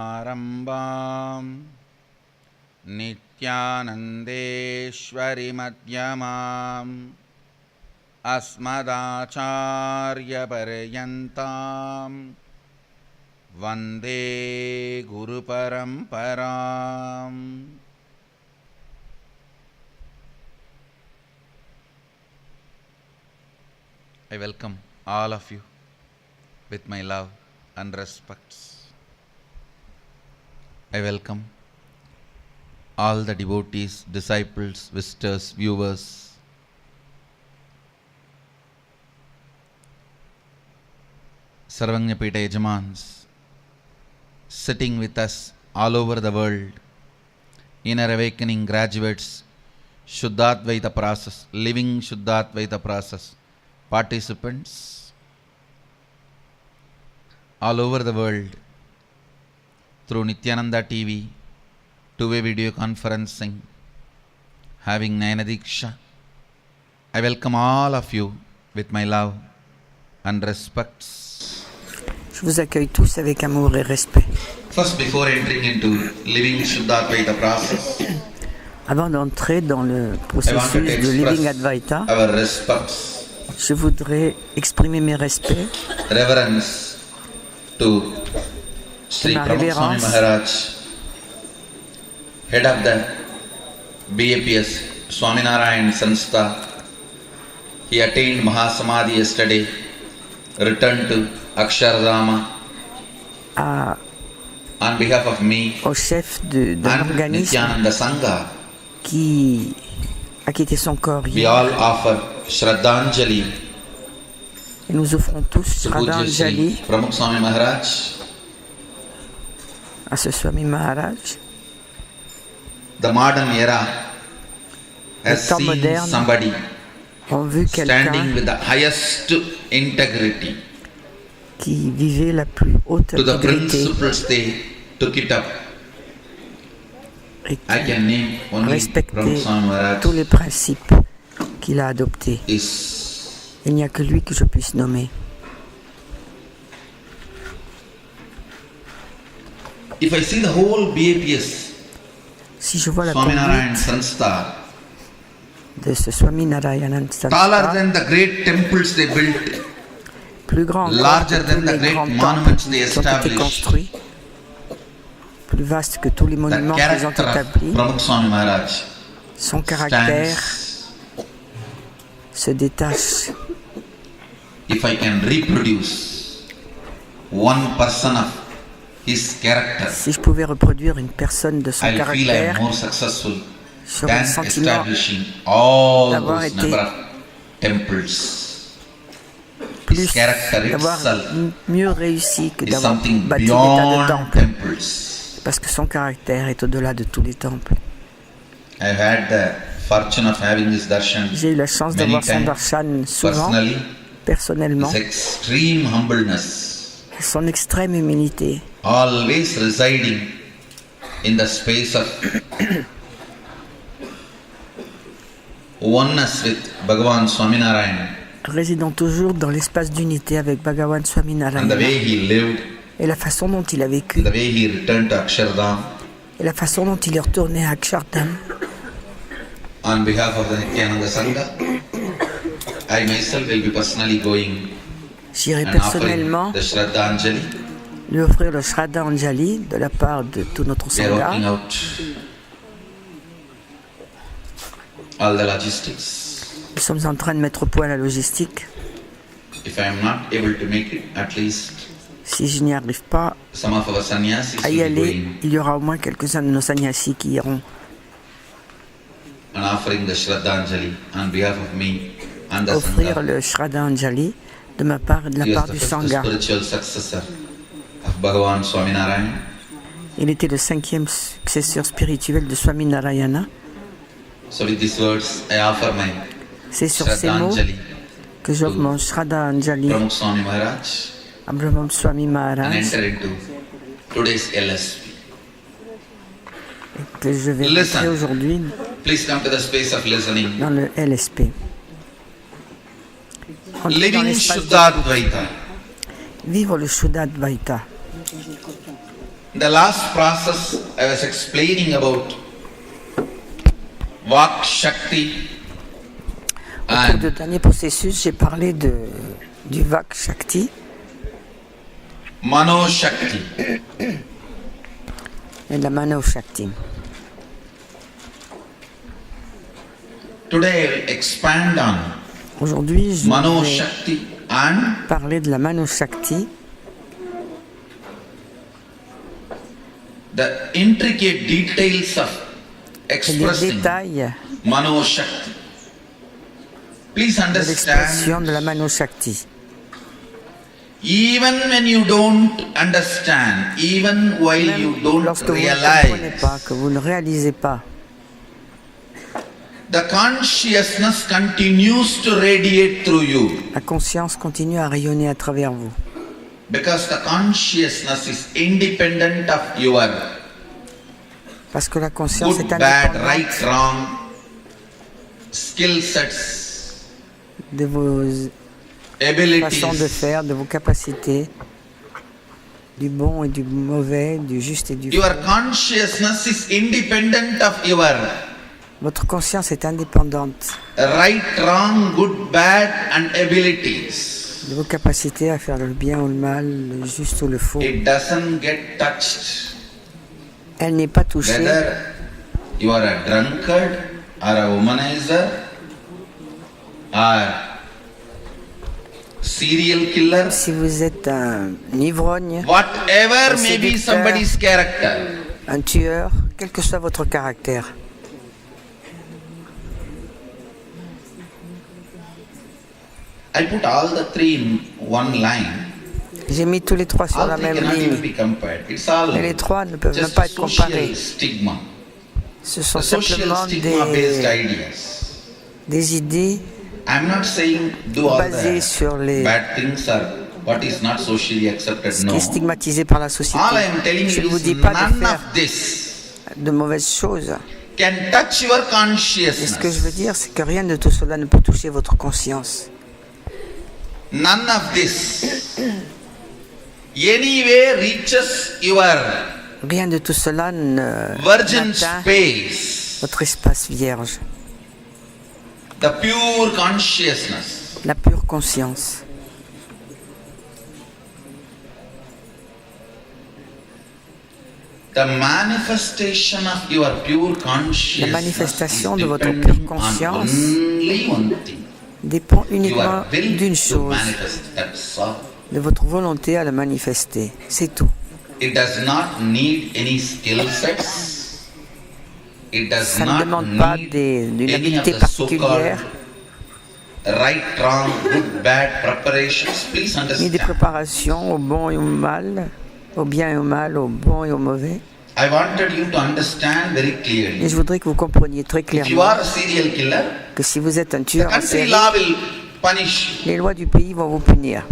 नित्यानन्देश्वरसमारम्भां नित्यानन्देश्वरिमध्यमाम् अस्मदाचार्यपर्यन्तां वन्दे गुरुपरम्पराम्. I welcome all of you with my love and respects. I welcome all the devotees, disciples, visitors, viewers. Sarvanyapeta Yajamans sitting with us all over the world, inner awakening graduates, Shuddhadvaita process, living Shuddhadvaita process participants all over the world through Nityananda TV, two-way video conferencing, having Nayana Diksha. I welcome all of you with my love and respects. Je vous accueille tous avec amour et respect. First, before entering into living Shuddhadvaita process, avant d'entrer dans le processus de Living Advaita, our respects, je voudrais exprimer mes respects, reverence to Sri Pramukh Swami Maharaj, head of the BAPS Swaminarayan Sanstha. He attained Mahasamadhi yesterday, returned to Akshardhama. On behalf of me au chef d'un and organisme Nityananda Sangha, qui a quitté son corps we hier. all offer Shraddhanjali Et nous offrons tous to Pujya Sri Shraddhanjali Pramukh Swami Maharaj. à ce Swami Maharaj. The modern era has temps seen moderne somebody On vu standing quelqu'un with the highest integrity qui vivait la plus haute to the intégrité principles they took it up. et I can name qui only respectait Pramukh Swami Maharaj tous les principes qu'il a adoptés. is. Il n'y a que lui que je puisse nommer. If I see the whole BAPS Si je vois la Swaminarayan conduite Sanstha, de ce Swami Narayanan taller Sanstha, than the great temples they built, plus grand encore larger que than tous the les great grands monuments temples they qui ont été established, construits, plus vaste que tous les the monuments qu'ils ont character of établis, Pramukh Swami Maharaj son caractère stands. se détache. If I can reproduce 1% of his character, Si je pouvais reproduire une personne de son I'll feel I am caractère, more successful j'aurais than le sentiment establishing all d'avoir those été number of temples. His plus, character d'avoir itself mieux réussi que is d'avoir something bâti des tas de beyond temples. temples. Parce que son caractère est au-delà de tous les temples. I've had the fortune of having this darshan J'ai eu la chance many d'avoir son times. darshan souvent, Personally, personnellement, his extreme humbleness, son extrême humilité, always residing in the space of oneness with Bhagavan Swaminarayan, résidant toujours dans l'espace d'unité avec Bhagavan Swami and the Narayana, way he lived, et la façon dont il a vécu, and the way he returned to Akshardham. et la façon dont il est retourné à Akshardham. On behalf of the Nityananda Sangha, I myself will be personally going J'irai and offering personnellement the Shraddhanjali. lui offrir le Shraddhanjali de la part de tout notre We are working Sangha. out all the logistics. Nous sommes en train de mettre au point la logistique. If I am not able to make it, at least Si je n'y arrive pas some of our sannyasis à will y be aller, going il y aura au moins quelques-uns de nos sannyasis qui iront and offering the Shraddhanjali on behalf of me and the offrir Sangha. le Shraddhanjali de ma part et de la He was part the du fifth Sangha. spiritual successor of Bhagavan Swaminarayan. Il était le 5e successeur spirituel de Swami Narayana. So with these words, I offer my C'est sur ces mots Shraddhanjali que j'offre mon Shraddhanjali Pramukh Swami Maharaj à Brahma Swami and Maharaj enter into today's LSP. que je vais Listen. montrer aujourd'hui Please come to the space of listening. dans le LSP. Entrez dans Living l'espace Shuddhadvaita. vivre le Shuddha-Advaita. The last process I was explaining about Vak Shakti Au cours and du dernier processus, j'ai parlé du Vak Shakti Mano Shakti. et de la Mano Shakti. Today I will expand on Aujourd'hui, je Mano vais Shakti and parler de la Mano Shakti, the intricate details of et les expressing détails Mano Shakti. Please de l'expression understand, de la Mano Shakti. even when you don't understand, even while you Même don't lorsque vous ne comprenez realize, pas, que vous ne réalisez pas, the consciousness continues to radiate through you la conscience continue à rayonner à travers vous. because the consciousness is independent of your Parce que la conscience good, est bad, indépendante right, wrong, skill sets, de vos façons de abilities. faire, de vos capacités, du bon et du mauvais, du juste et du Your faux. consciousness is independent of your Votre conscience est indépendante right, wrong, good, bad, and abilities. de vos capacités à faire le bien ou le mal, le juste ou le faux. It doesn't get touched. Elle n'est pas touchée, Whether you are a drunkard or a womanizer or serial killer, si vous êtes un ivrogne, whatever may be séducteur. somebody's character, un tueur, quel que soit votre caractère. I put all the three in one line. J'ai mis tous les trois sur All la three même cannot even ligne. be compared. It's all Mais les trois ne peuvent même just pas être comparés. social stigma. Ce sont The social simplement stigma-based ideas. des idées I'm not saying do all basées the sur les bad things or what is not socially accepted. ce qui No. est stigmatisé par la société. All I am telling Je ne you vous is dis pas de none faire of this de mauvaises choses. can touch your Et ce que je veux consciousness. dire, c'est que rien de tout cela ne peut toucher votre conscience. None of this anyway reaches your Rien de tout cela virgin n'atteint space, votre espace vierge, the pure consciousness. la pure conscience. The manifestation of your pure La consciousness manifestation is de votre depending pure on conscience only one thing. dépend Your uniquement will d'une to chose, manifest. That's all. de votre volonté à le manifester. C'est tout. It does not need any skill sets. It does Ça ne not demande pas need d'une any of habileté the so-called particulière, right, wrong, good, bad preparations. Please ni des understand. préparations au bon et au mal, au bien et au mal, au bon et au mauvais. I wanted you to understand very Et clearly. je voudrais que vous compreniez très If you clairement are a serial killer, que si vous êtes un the tueur en country série, law will punish. les lois du pays vont vous punir.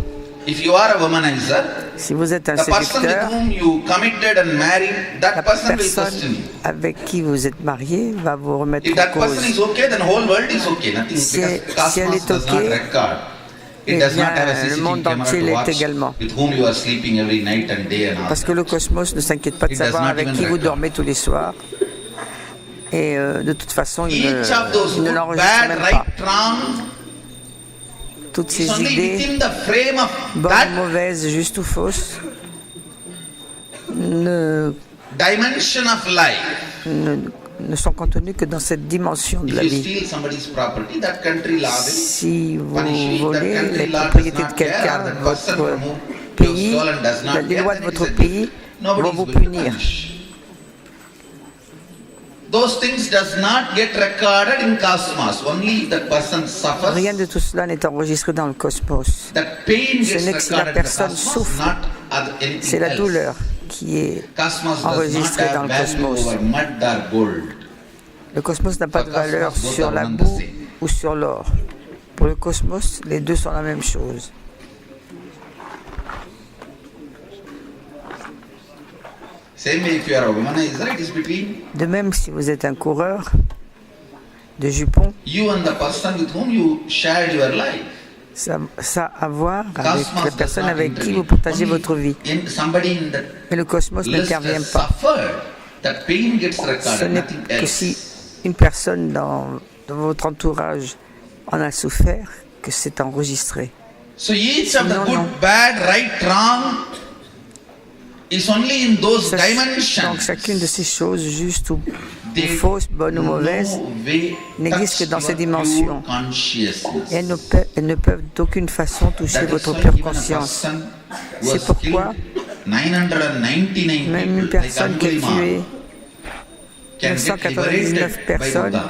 If you are a womanizer, Si vous êtes un the person with séducteur, whom you committed and married, la that person will personne question you. avec qui vous êtes marié va vous remettre If en that person cause. is okay, then whole world is okay. Nothing Si- because si elle Cosmos est does not okay, record. It eh does not bien, have a le CCTV monde camera entier to l'est watch également. with whom you are sleeping every night and day and all. Parce que le cosmos ne s'inquiète pas de It does savoir not avec even qui vous record. dormez tous les soirs. Et de toute façon, Each of those il ne good, l'enregistre bad, même pas. right, wrong, Toutes is ces only idées, within the frame of bonnes ou that mauvaises, justes ou fausses, ne, dimension of life. ne sont contenues que dans cette dimension de If la you vie. steal somebody's property, that country law will Si vous punish you. If that volez country les law does propriétés de not care, quelqu'un, or that person votre from whom you have pays, stolen does not les care, lois de then it is votre a pays gift. Nobody vont is vous going to punir. punish. Those things does not get recorded in cosmos. Only if that person suffers. Rien de tout cela n'est enregistré dans le cosmos. That pain Ce gets n'est que si la recorded in the personne cosmos, souffre. not anything C'est la else. douleur qui est Cosmos does not enregistrée dans have le value cosmos. over mud or gold. Le cosmos n'a pas de For valeur cosmos, both sur are la one and the boue same. ou sur l'or. Pour le cosmos, les deux sont la même chose. Same way if you are a womanizer, it is between De même, si vous êtes un coureur de jupons, you and the person with whom you shared your life. Ça a à voir avec Cosmos la does personne not avec qui intervene. vous partagez Only votre vie. somebody in that Mais le cosmos list n'intervient has pas. suffered, that pain gets Ce recorded, n'est nothing que si else. une personne dans votre entourage en a souffert que c'est enregistré. So each of the Sinon, good, non. bad, right, wrong is only in those Donc dimensions. chacune de ces choses, juste ou They fausses, bonnes ou mauvaises, no way n'existe que touch dans ces your dimensions. pure consciousness. et elles ne peuvent d'aucune façon toucher That is votre why pure even a conscience. person who C'est has pourquoi killed 999 même une people, like personne qui a Angulimala, tué can get 999 liberated by personnes Buddha.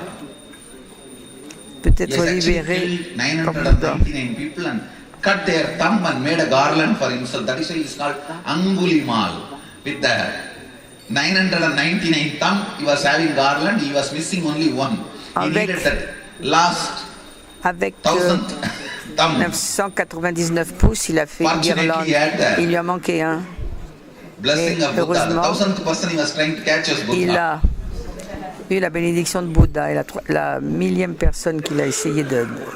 peut He être has actually libérée killed par Bouddha. 999 people and cut their thumb and made a garland for himself. That is why he is called Angulimal. With the 999 thumb, he was having garland, he was missing only one. He Avec- needed that last Avec 1000th thumb. 999 pouces, il a fait une Fortunately, guirlande. he had the Il lui a manqué un. Blessing Et of Buddha. The heureusement, 1000th person he was trying to catch was Il Buddha. a eu la bénédiction de Bouddha. Et la millième personne qu'il a essayé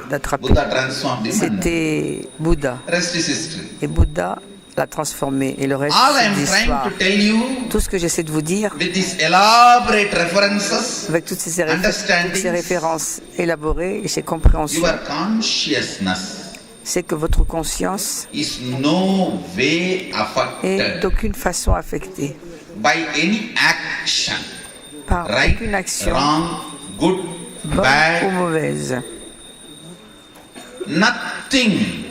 d'attraper, Buddha transformed him and c'était Bouddha. rest is history. Et Bouddha l'a transformé. Et le reste, All I c'est am trying l'histoire. to tell you Tout ce que j'essaie de vous dire, with these elaborate references, avec toutes ces understandings, références élaborées et ces compréhensions, your consciousness c'est que votre conscience is no way est affected d'aucune façon affectée by any action, par right, aucune action, wrong, good, bonne ou bad, mauvaise. nothing.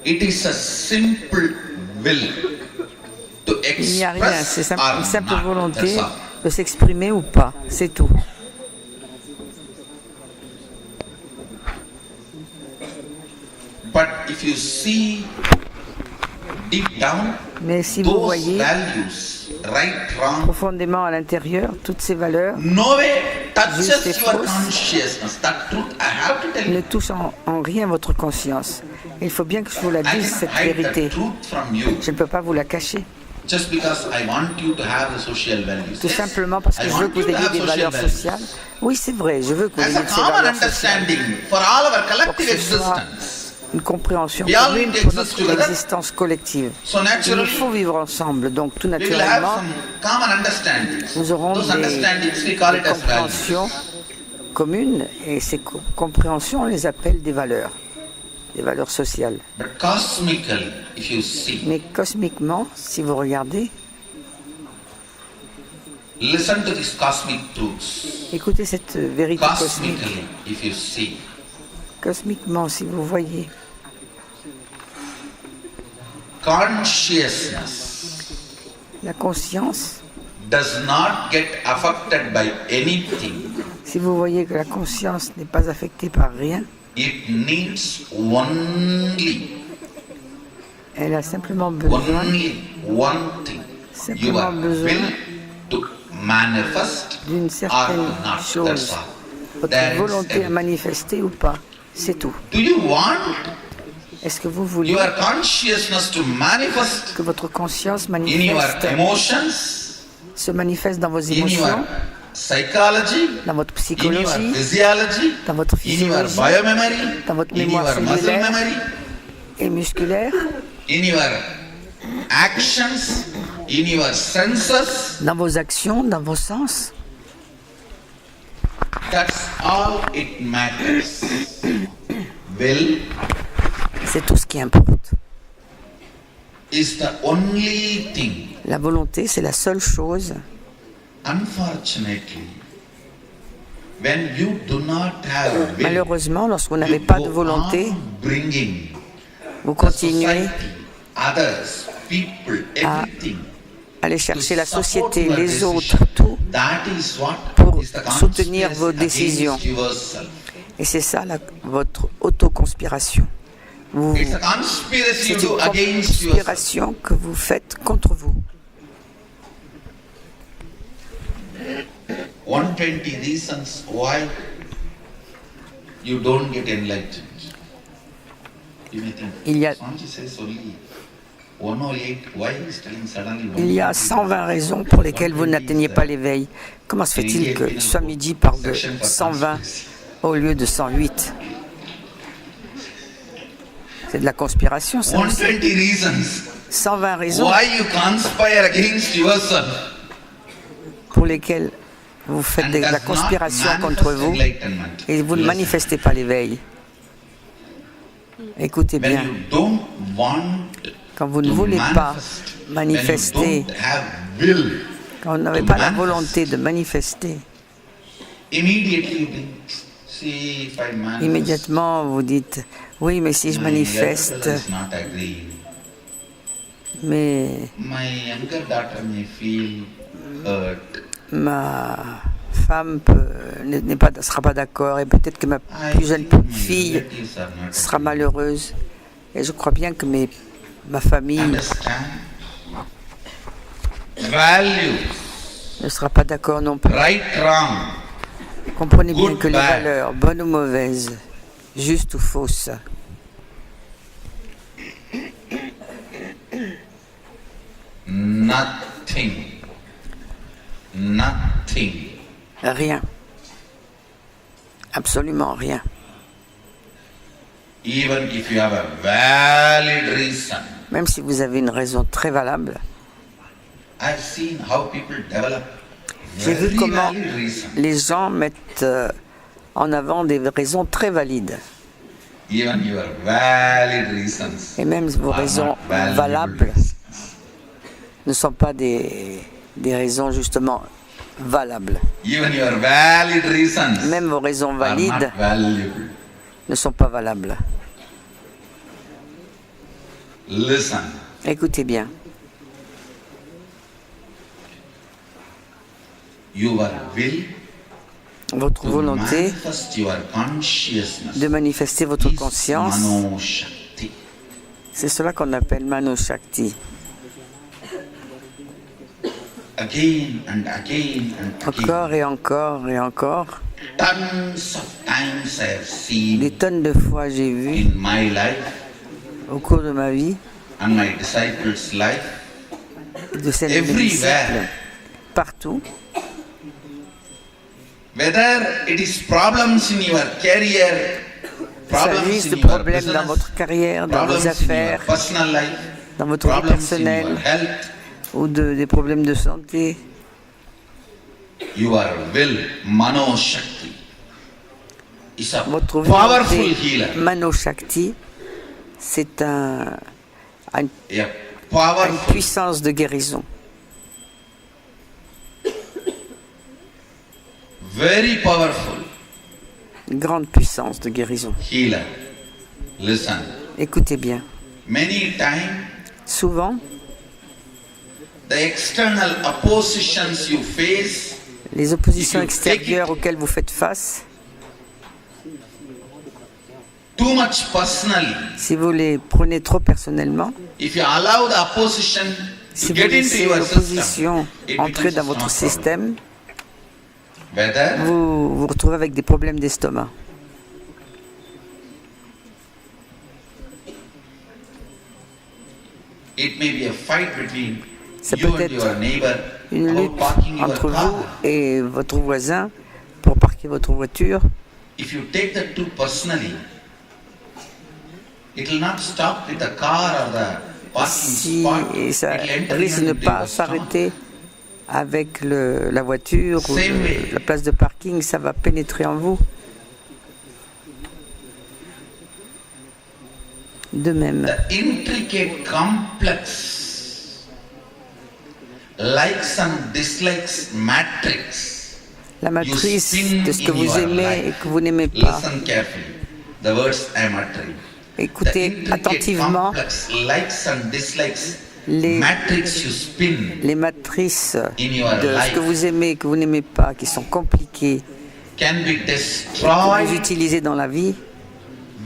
It is a simple will to Il n'y a rien, c'est express une or simple not. volonté That's all. de s'exprimer ou pas, c'est tout. But if you see deep down, Mais si vous those voyez values, right, wrong, profondément à l'intérieur toutes ces valeurs no way Juste et touches your fausse. consciousness. That truth I have to tell ne you. touchent en rien votre conscience. Il faut bien que je vous la I dise, can cette hide vérité. the truth from you Je ne peux pas vous la cacher. just because I want you to have the social values. Tout Yes, simplement parce que I je veux want que vous you to ayez have des social valeurs values. sociales. Oui, c'est vrai, je veux que vous As ayez a de ces common valeurs sociales. understanding for all our Pour que collective ce soit existence. une compréhension We all commune need to pour exist notre together. existence collective. So Il nous naturally, faut vivre ensemble, donc tout we will have naturellement, some common understandings. nous aurons Those des understandings we call it as values. compréhensions communes et ces compréhensions, on les appelle des valeurs sociales. But cosmically, if you see, Mais cosmiquement, si vous regardez, listen to these cosmic truths. écoutez cette vérité cosmique. Cosmically, if you see, Cosmiquement, si vous voyez, consciousness la conscience, does not get affected by anything. si vous voyez que la conscience n'est pas affectée par rien, It needs only elle a simplement besoin one thing. Simplement Your besoin will to manifest d'une or certaine not. That's chose. all. Votre There is volonté à everything. manifester ou pas, c'est tout. Do you want Est-ce que vous voulez your consciousness to manifest que votre conscience in your manifeste, emotions, se manifeste dans vos in your émotions, psychology, dans votre in your psychologie, physiology, dans votre in your physiologie, biomemory, dans votre in mémoire your muscle cellulaire memory, et musculaire, in your actions, in your senses? dans vos actions, dans vos sens? That's all it matters. Will C'est tout ce qui importe. is the only thing. La volonté, c'est la seule chose. Unfortunately, when you do not have will, Malheureusement, lorsque vous you n'avez pas go de volonté, on bringing vous the continuez society, others, people, à everything aller to chercher la support société, your les decision. autres, tout, That is what pour is the soutenir conspiracy vos décisions. against yourself. Et c'est ça votre autoconspiration. It's a conspiracy you C'est do une against yourself. conspiration que vous faites contre vous. 120 reasons why you don't get enlightened. You may think, Il y a- Swamiji says only 108, why he is telling suddenly Il y a 120? 120 raisons pour lesquelles vous n'atteignez pas l'éveil. Comment se fait-il que Swamiji parle de 120 au lieu de 108? C'est de la conspiration, ça aussi. 120 reasons 120 raisons why you conspire against yourself. pour lesquelles vous faites And de la does not conspiration contre manifest vous enlightenment. et vous ne Listen. manifestez pas l'éveil. Écoutez When bien, you don't want quand vous ne to voulez pas manifest, manifester, when you don't have will, quand vous n'avez to pas la manifest, volonté de manifester, immediately you think, see if I manifest, immédiatement vous dites, oui, mais si je my manifeste, elder is not agreeing. mais My younger daughter may feel hurt. ma femme ne sera pas d'accord et peut-être que ma I plus jeune think my fille relatives are not sera agreeing. malheureuse. Et je crois bien que ma famille Understand? Values, ne sera pas d'accord non plus. right, wrong, Comprenez bien Good, que les bad. valeurs, bonnes ou mauvaises, justes ou fausses, nothing, rien, absolument rien. even if you have a valid reason. Même si vous avez une raison très valable, I've seen how people develop j'ai very vu comment valid reason. les gens mettent en avant des raisons très valides. Even your valid reasons Et même vos are raisons not valuable valables reasons. ne sont pas des raisons justement valables. Even your valid reasons Même vos raisons are valides not valuable. ne sont pas valables. Listen. Écoutez bien, Your will votre to volonté manifest your consciousness de manifester votre is conscience, Mano Shakti. c'est cela qu'on appelle Mano Shakti. Again and again and again. Encore et encore et encore. Tons of times I have seen Des tonnes de fois j'ai vu in my life au cours de ma vie, and my disciples' life, de celles de mes Everywhere. disciples, partout, whether it is problems in your career, qu'il problems s'agisse in de your problèmes dans business, votre carrière, dans vos problems in your affaires, personal life, dans votre vie problems in personnelle your health, ou des problèmes de santé. your will, Mano Shakti, is a Votre powerful volonté healer. Mano Shakti, c'est une A powerful, puissance de guérison. very powerful Une grande puissance de guérison. healer. Listen, Écoutez bien. many times Souvent, the external oppositions you face, les oppositions If you take extérieures auxquelles vous faites face, too much personally, si vous les prenez trop personnellement, if you allow the opposition si to vous get into laissez your l'opposition system, it entrer becomes dans a votre strong système, problem. Whether vous vous retrouvez avec des problèmes d'estomac. it may be a fight between Ça you peut and être your neighbor Une about lutte parking your entre car. vous et votre voisin pour parquer votre voiture. If you take that too personally, it will not stop with the car or the parking Si spot. et ça It will enter risque de ne into pas your stomach. s'arrêter avec la voiture ou Same way. la place de parking, ça va pénétrer en vous. De même, The intricate, complex likes and dislikes matrix. la matrice spin de ce que in vous your aimez life. et que vous n'aimez pas. Listen carefully. The words I am uttering. The Écoutez intricate, attentivement complex likes and dislikes les, matrix you spin les matrices in your de ce life que vous aimez et que vous n'aimez pas, qui sont compliquées, can be que vous destroyed utilisez dans la vie,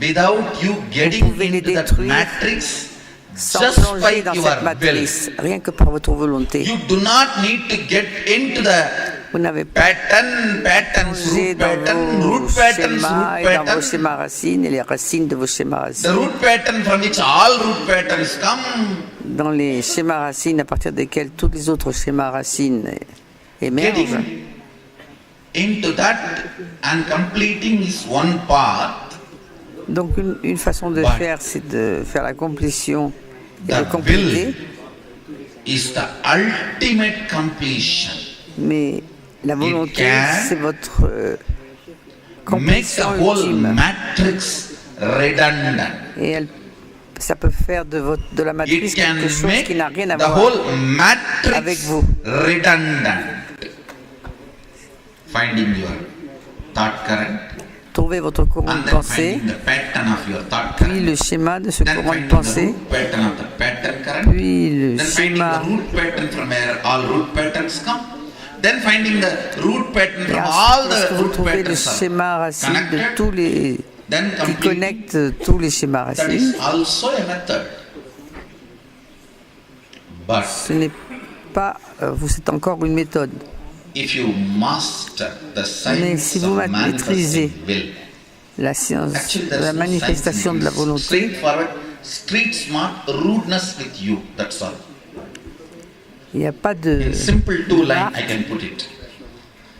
without you getting pouvez les into that détruire matrix sans just plonger by dans your cette will. matrice, rien que par votre volonté. You do not need to get into the Vous n'avez pas patterns, plongé root dans patterns, vos root patterns, schémas root et dans vos patterns. schémas racines et les racines de vos schémas The racines. root pattern from which all root patterns come, Dans les schémas racines à partir desquels tous les autres schémas racines émergent. getting into that and completing is one part, Donc une façon de But faire, c'est de faire la complétion et de The compléter, will is the ultimate completion. mais la volonté, can c'est votre Make the complétion whole ultime. matrix redundant. Et ça peut faire de la matrice It can quelque chose make qui n'a rien à the voir. whole matrix avec vous. redundant. Finding your thought current, Trouvez votre courant and de then pensée, finding the pattern of your thought puis current, le schéma de ce then courant de finding the pensée, root pattern of the pattern current, puis le then finding schéma, the root pattern from where all root patterns come, then finding the root pattern et from all ensuite, lorsque the vous root trouvez le patterns are schéma racine de connected, tous les then qui completely. connectent tous les schémas That racines, is also a method. But ce n'est pas, c'est encore une méthode. if you master the Mais science si vous of maîtrisez manifesting will, la science actually de there la is no manifestation science de la in this. volonté, Straightforward, street smart, rudeness with you. That's all. il n'y a pas de In simple two line, marque. I can put it.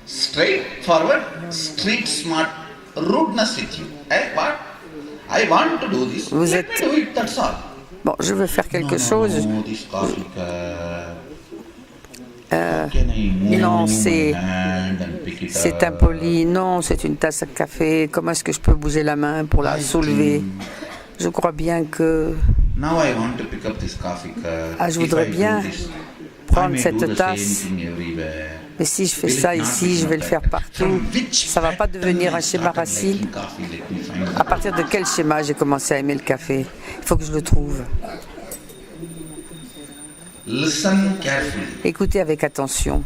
Straightforward, street smart, rudeness with you. What? I want to do this. Vous Let êtes- me do it. That's all. Bon, je veux faire quelque chose. No, this coffee cup. How can I non, move c'est- my hand and pick it C'est up? impoli. Non, c'est une tasse à café. Comment est-ce que je peux bouger la main pour la I soulever? think Je crois bien que Now I want to pick up this coffee cup. Ah, je If voudrais I do bien this, prendre I may cette do the tasse. same thing everywhere. mais si je fais Will it ça not ici, become je vais a le faire pattern? partout. From which Ça va pas pattern devenir I un schéma started racine. liking coffee? Let me find À out. partir de quel schéma j'ai commencé à aimer le café? Il faut que je le trouve. Listen carefully. Écoutez avec attention.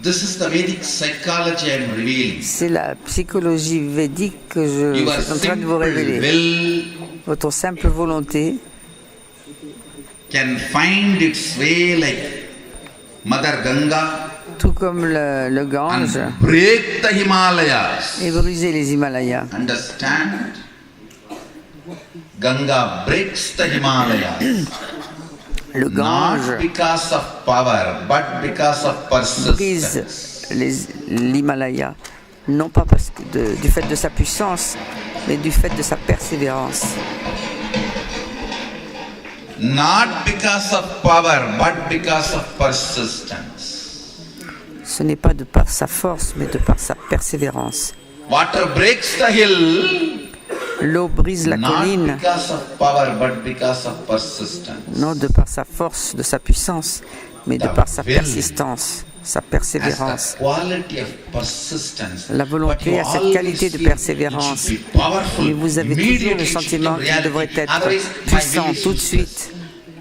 This is the Vedic psychology I am revealing. C'est la psychologie védique que je Your suis en train de vous simple révéler. will Votre simple volonté can find its way like Mother Ganga tout comme le Gange, and break the Himalayas. et briser les Himalayas. Understand? Ganga breaks the Himalayas. Le Not Gange because of power, but because of brise persistence. l'Himalaya, non pas parce que du fait de sa puissance, mais du fait de sa persévérance. Not because of power, but because of persistence. Ce n'est pas de par sa force, mais de par sa persévérance. Water breaks the hill, L'eau brise la not colline, because of power, but because of persistence. non de par sa force, de sa puissance, mais de par sa persistance, sa Has persévérance. the quality of persistence. La volonté But you a cette always qualité de feel persévérance. it should be powerful. Mais vous avez toujours Immediately le it should sentiment become qu'il devrait reality. être Otherwise, my puissant will is tout de useless. suite,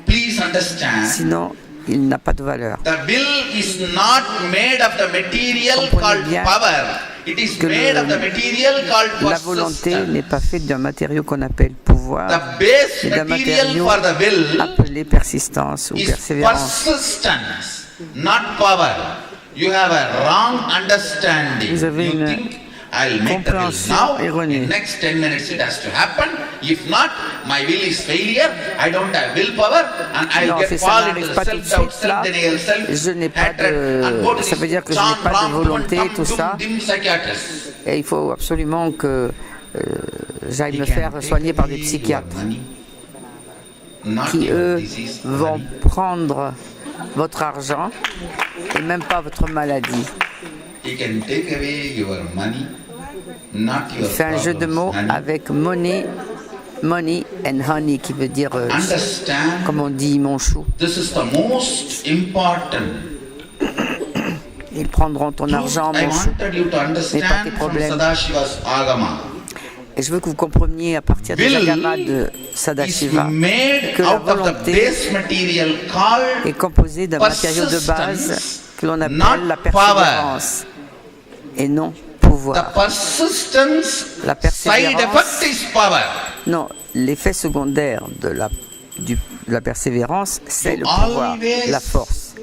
Please understand. sinon il n'a pas de valeur. The will is not made of the material Comprenez called bien power. It is que made of the material called La volonté persistence. n'est pas faite d'un matériau qu'on appelle pouvoir, The base mais d'un material matériau for the will appelé persistance ou is persévérance. persistence, not power. You have a wrong understanding. Vous avez You une think I'll make the will compréhension now. erronée. In next 10 minutes it has to happen. If not, my will is failure. I don't have willpower, and I'll Non, get si ça fall n'arrive into pas the tout de self-doubt, suite là, self-denial, je n'ai pas self-hatred, and go to ça veut this dire que je n'ai John pas de Ram, volonté, Tum, tout Tum, ça. Dim psychiatrist. Et il faut absolument que j'aille He me can faire take soigner par des away psychiatres your money, not qui, your eux, disease, vont money. prendre votre argent et même pas votre maladie. He can take away your money, not your Il fait un jeu de mots problems, honey. avec money and honey, qui veut dire, Understand, comme on dit, mon chou. this is the most important. Ils prendront ton argent, I mon chou. wanted you to tes understand from problèmes. Sadashiva's Agama. Et je veux que vous compreniez à partir des Will agamas de is Sadashiva made que la out of the volonté base material called est composée d'un matériau de base persistence, que l'on not appelle la persévérance et non the pouvoir. persistence. La Side persévérance. effect is power. Non, l'effet secondaire de la persévérance, c'est le pouvoir, Always la force.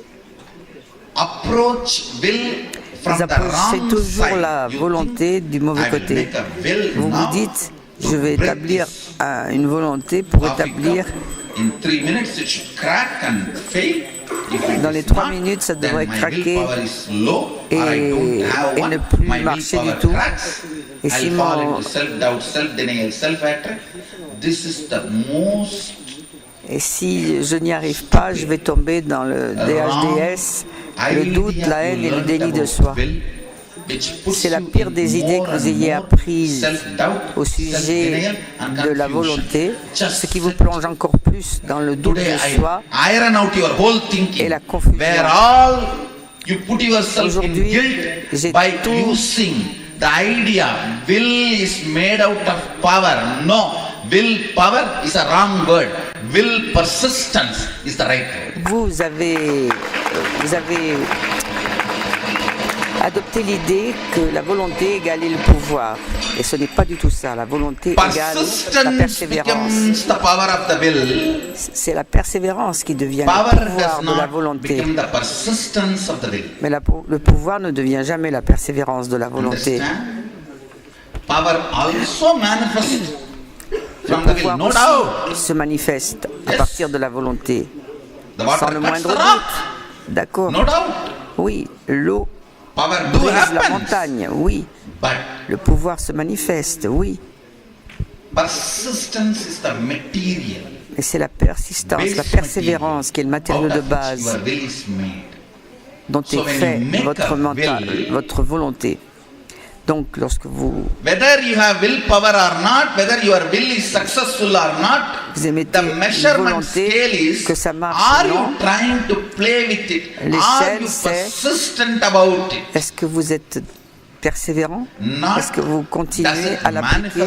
Approach will from Vous the approchez wrong toujours side. la You volonté du mauvais I will côté. make a will Vous now vous dites, to je vais break établir this une volonté pour coffee établir cup. In 3 minutes it should crack and fail. Dans les 3 minutes, ça devrait craquer et ne plus marcher du tout. Et si Et si je n'y arrive pas, je vais tomber dans le DHDS, le doute, la haine et le déni de soi. C'est la pire des idées que vous ayez apprises au sujet de la volonté, ce qui vous plonge encore plus dans le doute de soi et la confusion. Aujourd'hui, j'ai tout... The idea will is made out of power. No, will power is a wrong word. Will persistence is the right word. Vous avez adopté l'idée que la volonté égalait le pouvoir. Et ce n'est pas du tout ça. La volonté égale la persévérance. The power of the will. C'est la persévérance qui devient le pouvoir de la volonté. The persistence of the will. Mais le pouvoir ne devient jamais la persévérance de la volonté. Power also manifests from the will, no doubt. Se manifeste à partir de la volonté. Sans le moindre doute. D'accord. No doubt. Oui, l'eau brise la montagne, oui. But le pouvoir se manifeste, oui. Persistence is the material. Mais c'est la persistance, la persévérance qui est le matériau de base dont est fait votre mental, votre volonté. Donc, lorsque vous vous émettez une volonté, que ça marche ou non, l'échelle c'est est-ce que vous êtes persévérant, est-ce que vous continuez à l'appliquer,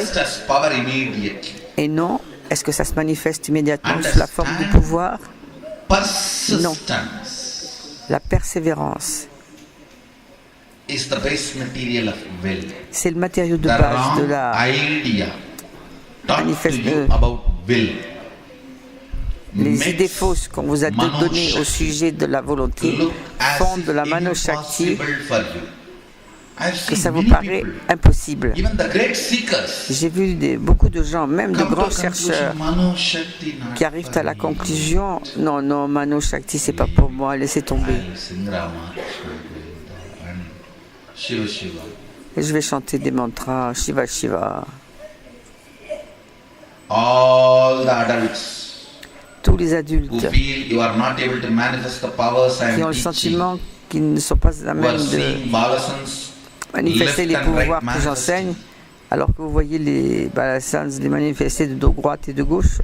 et non, est-ce que ça se manifeste immédiatement sous la forme du pouvoir? Non. La persévérance, c'est le matériau de base de la manifestation. Les idées fausses qu'on vous a données au sujet de la volonté font de la Mano Shakti que ça vous paraît impossible. J'ai vu beaucoup de gens, même de grands chercheurs, qui arrivent à la conclusion non, non, Mano Shakti, c'est pas pour moi, laissez tomber. Et je vais chanter des mantras, Shiva Shiva. Tous les adultes qui ont le sentiment qu'ils ne sont pas à même de manifester les pouvoirs que j'enseigne, alors que vous voyez les balasans les manifester de droite et de gauche.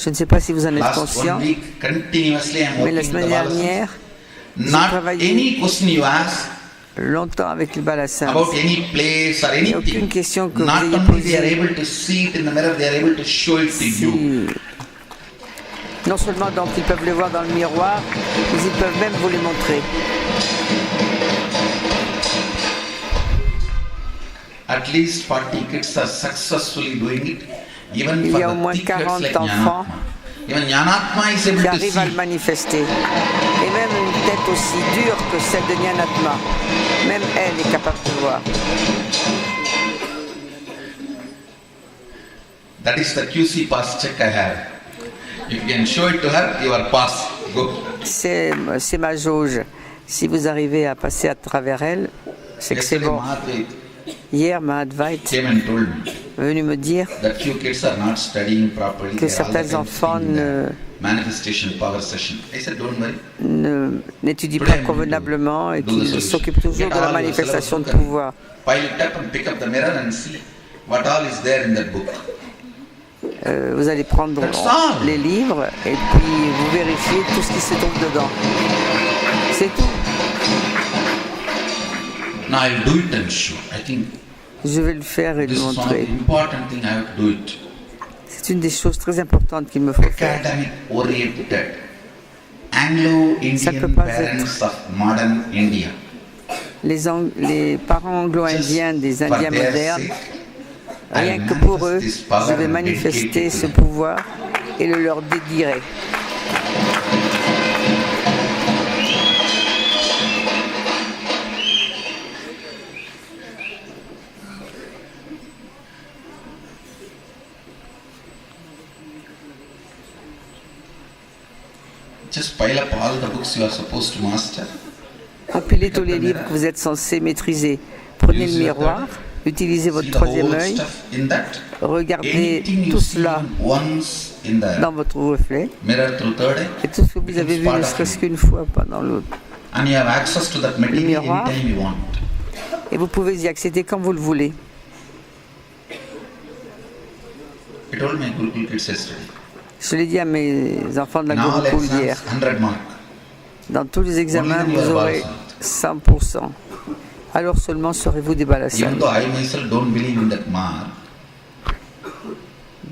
Je ne sais pas si vous en êtes conscient, mais la semaine dernière, j'ai travaillé longtemps avec les balasans. Il n'y a aucune question que vous ayez posée. Non seulement donc ils peuvent le voir dans le miroir, mais ils peuvent même vous les montrer. Il y a au moins 40 enfants qui arrivent à le manifester. Et même une tête aussi dure que celle de Jnanatma, même elle est capable de voir. That is the QC pass check I have. If you can show it to her, you are passed. Go. C'est ma jauge. Si vous arrivez à passer à travers elle, c'est que c'est bon. Hier, Mahadvait est venu me dire que certains enfants n'étudient pas convenablement et qu'ils s'occupent toujours de la manifestation de pouvoir. Vous allez prendre les livres et puis vous vérifiez tout ce qui se trouve dedans. C'est tout. Je vais le faire et le montrer. C'est une des choses très importantes qu'il me faut faire. Ça ne peut pas être les parents anglo-indiens des Indiens modernes. Rien que pour eux, je vais manifester ce pouvoir et le leur dédierai. just pile up all the books you are supposed to master. Empilez tous les livres que vous êtes censés maîtriser. Prenez le miroir, utilisez votre troisième œil, regardez tout cela dans votre reflet et tout ce que vous avez vu ne serait-ce qu'une fois pendant le miroir, et vous pouvez y accéder quand vous le voulez. Je l'ai dit à mes enfants de la Gurukul hier. Dans tous les examens, vous aurez 100%. Alors seulement serez-vous des Balasan.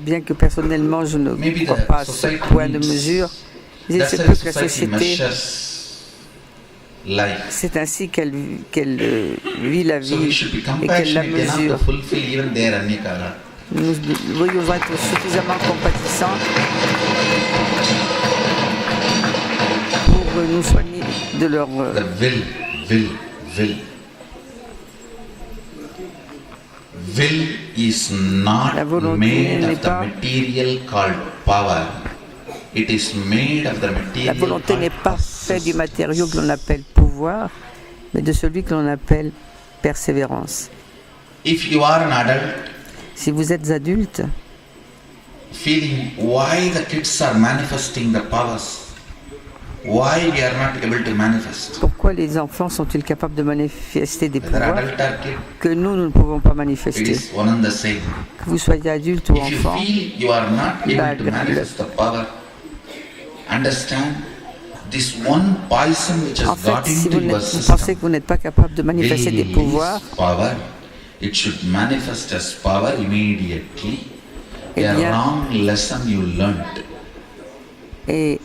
Bien que personnellement je ne crois pas à ce point de mesure, il se peut que la société, c'est ainsi qu'elle vit la vie et qu'elle la mesure. Nous devons être suffisamment compatissants pour nous soigner de leur... Will is not made of the material called power. It is made of the material. La volonté n'est pas faite du matériau que l'on appelle pouvoir, mais de celui que l'on appelle persévérance. If you are an adult, si vous êtes adulte, feeling why the kids are manifesting the powers, why we are not able to manifest. Pourquoi les enfants sont-ils capables de manifester des pouvoirs que nous ne pouvons pas manifester? It is one and the same. Que vous soyez adulte ou If enfant, you feel you are not able to manifest the power, understand this one poison which has en fait, got si into vous your pensez system. que vous n'êtes pas capable de manifester des pouvoirs, Power, it should manifest as power immediately. Eh A bien, wrong lesson you learned. et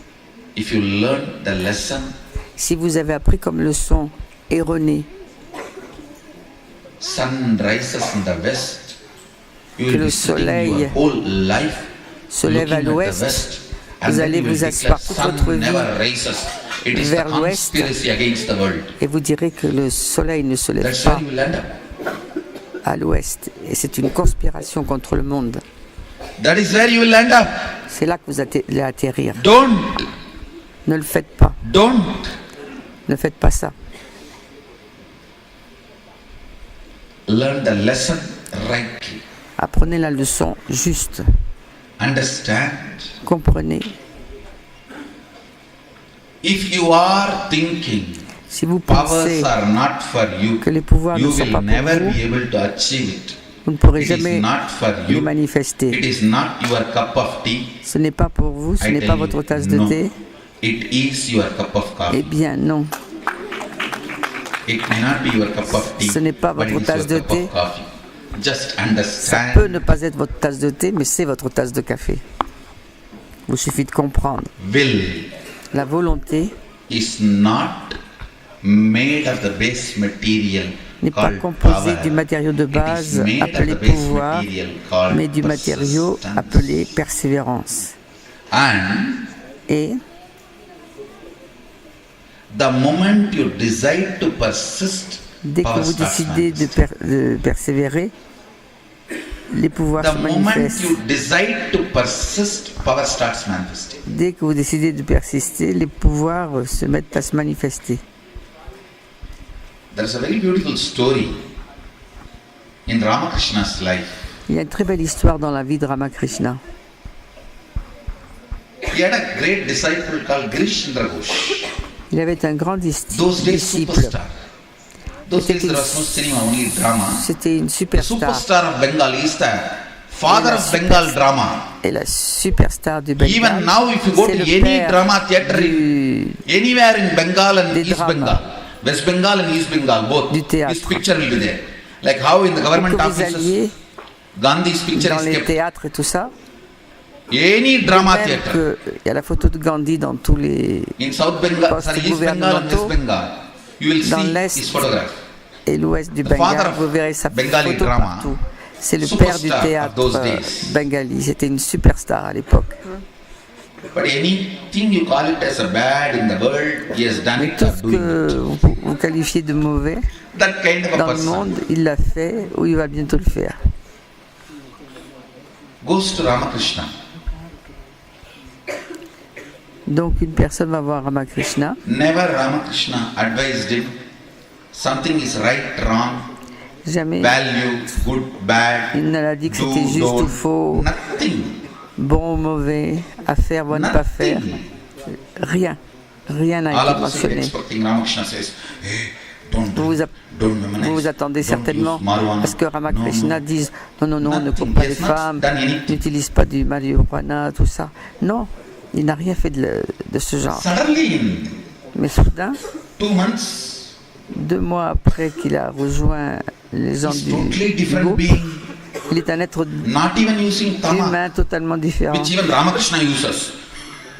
If you learn the lesson, si vous avez appris comme leçon erronée sun rises in the west, you que will le be sitting soleil your whole life se lève à looking at the l'ouest, west, vous and then allez you will vous asseoir toute declare, votre sun vie never rises. It is the vers l'ouest, conspiracy against the world. et vous direz que le soleil ne se lève That's pas where you will end up. à l'ouest. Et c'est une conspiration contre le monde. That is where you will end up. C'est là que vous allez atterrir. Don't, Ne le faites pas. don't. Ne faites pas ça. Learn the lesson rightly. Apprenez la leçon juste. Understand. Comprenez. If you are thinking Si vous powers pensez are not for you, que les pouvoirs you ne sont will pas pour never vous, be able to achieve it. vous ne pourrez It is jamais not for les you. manifester. It is not your cup of tea. Ce n'est pas pour vous, ce I n'est tell pas you, votre tasse de no. thé. It is your cup of Eh coffee. bien, non. It may not be your cup of tea, Ce n'est pas but votre it is tasse your de cup thé. of coffee. Just Ça understand. peut ne pas être votre tasse de thé, mais c'est votre tasse de café. Il suffit de comprendre. Will La volonté is not made of the base material n'est pas called composée power. du matériau de It is base made of appelé the base pouvoir, material called mais du matériau persistence. appelé persévérance. And Et the moment you decide to persist, dès que power vous starts décidez manifesting. de persévérer, les pouvoirs The se moment manifestent. you decide to persist, power starts manifesting. Dès que vous décidez de persister, les pouvoirs se mettent à se manifester. There is a very beautiful story in Ramakrishna's life. Il y a une très belle histoire dans la vie de Ramakrishna. He had a great disciple called Girish Chandra Ghosh. Il avait un grand Those days, disciple. superstar. Those days, C'était there was no cinema, only drama. C'était une The superstar. superstar of Bengal is the father of Bengal drama. Et la superstar du Bengale, Even now, if you go c'est to le any père drama theatre in anywhere in Bengal and Des East dramas. Bengal, West Bengal and East Bengal, both, Du théâtre. his picture will be there. Like how in the government que vous offices, alliez Gandhi's picture dans is les kept. théâtres et tout ça. Any drama Même theatre. que il y a la photo de Gandhi dans tous les In South Bengal, postes sorry, East Bengal and West gouvernementaux, Bengal, you will dans see l'Est his photograph. et l'ouest du The father Bengale, of vous verrez sa Bengali photo drama, partout. C'est le superstar père du of théâtre those days. bengali. C'était une superstar à l'époque. But anything you call it as a bad in the world, he has done Mais it tout or ce doing que it. vous qualifiez de mauvais That kind of a dans le person monde, il l'a fait ou il va bientôt le faire. goes to Ramakrishna. Donc une personne va voir Ramakrishna. Never Ramakrishna advised him something is right, wrong, Jamais value, good, bad, il ne l'a dit que do, c'était juste ou don't, faux, nothing. bon ou mauvais, à faire ou à ne pas faire. Rien. Rien n'a All été of us are mentionné. expecting Ramakrishna says, hey, don't memorize, Vous vous attendez don't certainement use marijuana. à ce que Ramakrishna No, no. dise non, non, non, ne Nothing. coupe pas He les has not femmes, done anything. n'utilise pas du marijuana, tout ça. Non, il n'a rien fait de ce genre. Suddenly, Mais soudain, in 2 months, 2 mois après qu'il a rejoint les gens he's du totally different groupe, being, il est un être not even using tama, humain totalement différent. which even Ramakrishna uses.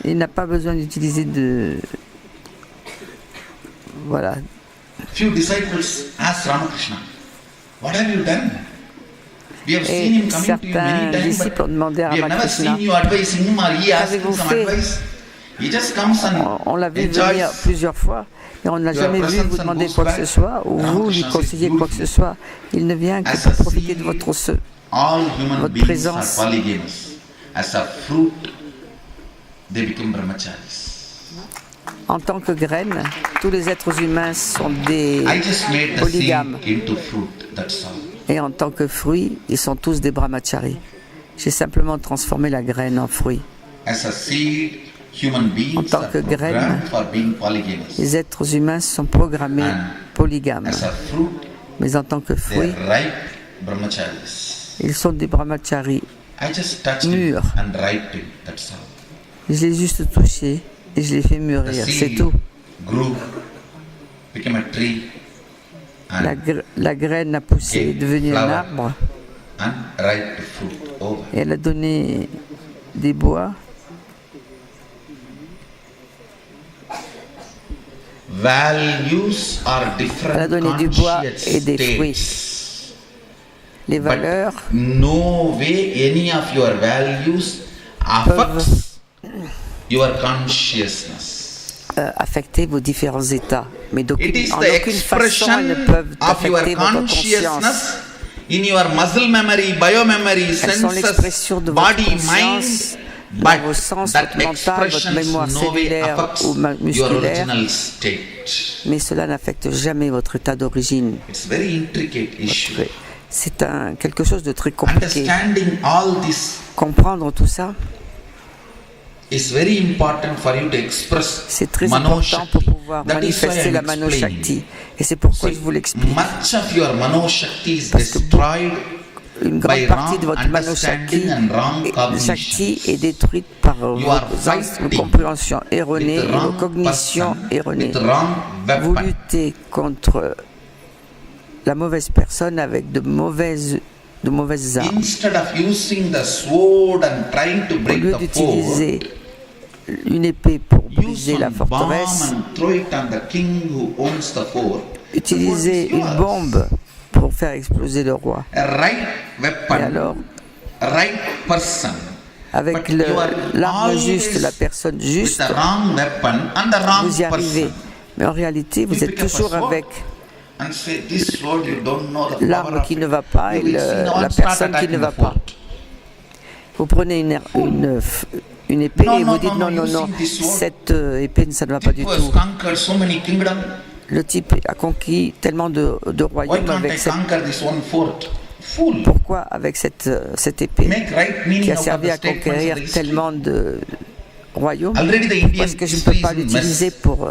Il n'a pas besoin d'utiliser de... Voilà. Few disciples asked Ramakrishna, what have you done? We have seen him Et coming to you many certains times, disciples ont but demandé à we have never Ramakrishna, seen you advising him or he asking Qu'avez-vous some fait? advice. He just comes on l'a and vu venir enjoys. plusieurs fois et on ne l'a Your jamais vu presence vous and demander goes quoi que back. ce soit ou vous lui Ramakrishna says, conseiller quoi que ce beautiful. soit. Il ne vient que As pour a profiter de seed, votre All human votre beings présence. are polygamous. As a fruit, they become brahmacharis. En tant que graine, tous les êtres humains sont des I just made the polygames. seed into fruit, that's all. Et en tant que fruit, ils sont tous des brahmacharis. J'ai simplement transformé la graine en fruit. As a seed, human beings tant are que graine, programmed for being polygamous. Les êtres humains sont programmés And polygames. as a fruit, Mais en tant que they fruit, are ripe brahmacharis. ils sont des brahmacharis. I just touched Mûr. him and ripened him, that's all. Je l'ai juste touché et je l'ai fait The mûrir, c'est seed tout. grew, became a tree, and La graine a poussé, est devenue un arbre ripe fruit over. et elle a donné des bois. Values are Elle a different donné du bois conscious et des fruits. states. Les valeurs But no way any of your values affects your consciousness. affecter vos différents états. Mais It d'aucune, is en the aucune façon, expression elles ne peuvent of your affecter votre conscience. consciousness in your muscle memory, biomemory, Elles sont senses, l'expression de votre body, mind. conscience, dans But vos sens, that votre mental, votre expression mémoire no way cellulaire affects ou your musculaire. original state. Mais cela n'affecte jamais votre état d'origine. It's very intricate issue. C'est quelque chose de très compliqué. Understanding all this Comprendre tout ça, is very important for you to express c'est très Mano important pour Shakti. pouvoir That is why manifester I'm la Mano explaining. Shakti. Et c'est pourquoi See, je vous l'explique. much of your Mano Shakti is Parce que destroyed Une by grande partie de wrong votre Mano Shakti, understanding and wrong Shakti cognition. est détruite par You are vos fighting compréhensions erronées with et the vos wrong cognitions person, erronées. with the wrong Vous weapon. luttez contre la mauvaise personne avec de mauvaises armes. Instead of using the sword and trying to Au break lieu the d'utiliser fort, une épée pour use briser la some bomb forteresse, and throw it on the king who owns the fort. utilisez The fort is une yours. bombe pour faire exploser le roi. A right Et weapon, alors, a right person. avec But you are l'arme always juste, la personne with juste, the wrong weapon and the wrong vous y arrivez. person. Mais en réalité, vous You êtes pick up a toujours sword avec and say, this sword you don't know the power l'arme of qui it. ne va pas et You will see no la one start personne qui attacking ne va the pas. fort. Vous prenez une épée No, et no, vous dites no, non, no, non, non, using this sword. cette épée, ça ne va pas du Who has tout. conquered so many kingdoms? Le type a conquis tellement de Why royaumes can't I avec cette... conquer this one fort? Fool. Pourquoi avec cette épée Make right meaning qui a out of servi the à statements conquérir of the history. tellement de royaumes? Already the Indian Parce que je ne peux history pas is in l'utiliser mess. pour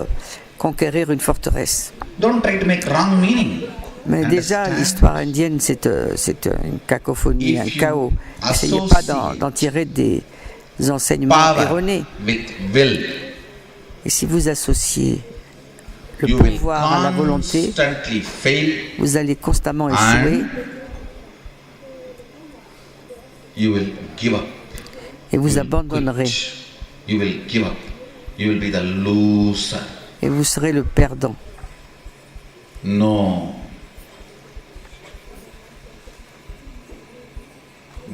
conquérir une forteresse. Don't try to make wrong meaning. Mais déjà, Understand? l'histoire indienne, c'est une cacophonie, If un you chaos. N'essayez pas associate d'en tirer des enseignements Power erronés. with will. Et si vous associez le You will pouvoir à la volonté, constantly fail. vous allez constamment échouer You will give up. et vous You will abandonnerez. quit. You will give up. You will be the loser. Et vous serez le perdant. No.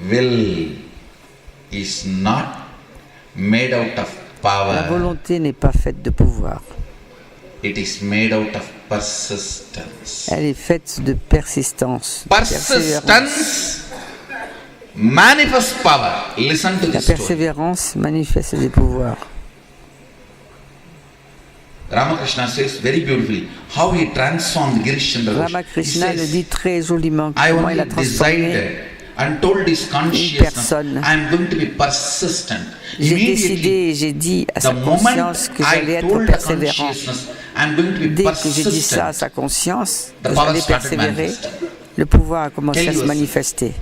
Will is not made out of La power. volonté n'est pas faite de pouvoir. It is made out of persistence. Elle est faite de persistance, de persévérance. Persistence manifests power. Listen to La this story. persévérance manifeste des pouvoirs. Ramakrishna says very beautifully how he transformed Girish Chandra Ghosh. Ramakrishna He le says, dit très joliment I comment il a only transformé. decided and told his consciousness, personne. I am going to be persistent. J'ai Immediately, décidé et j'ai dit à sa the moment conscience que j'allais I être told the persévérant. consciousness, I am going to be Dès que j'ai dit ça à persistent, sa conscience, the que power j'allais started persévérer, manifesting. le pouvoir a commencé Tell à se yourself. manifester.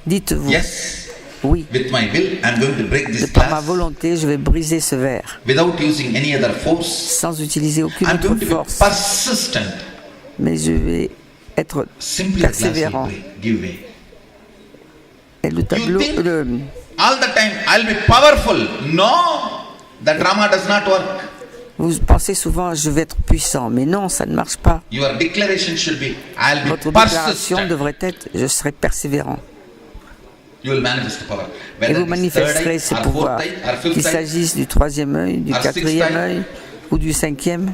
Dites-vous, Yes, oui, with my will, I am going to break de this par ma glass volonté, je vais briser ce verre, without using any other force. sans utiliser aucune I am autre going to be force, persistent. mais je vais être Simply the glass will persévérant. break, give way. Et le tableau, think- le- All the time, I'll be powerful. No, that drama does not work. vous pensez souvent, je vais être puissant, mais non, ça ne marche pas. Your declaration should be, I'll be Votre déclaration persistent. devrait être, je serai persévérant. You will manifest the power. Et Whether vous it's third manifesterez eye, ces or pouvoirs, fourth eye, or fifth qu'il eye, s'agisse du troisième œil, du Or quatrième sixth eye. œil ou du cinquième,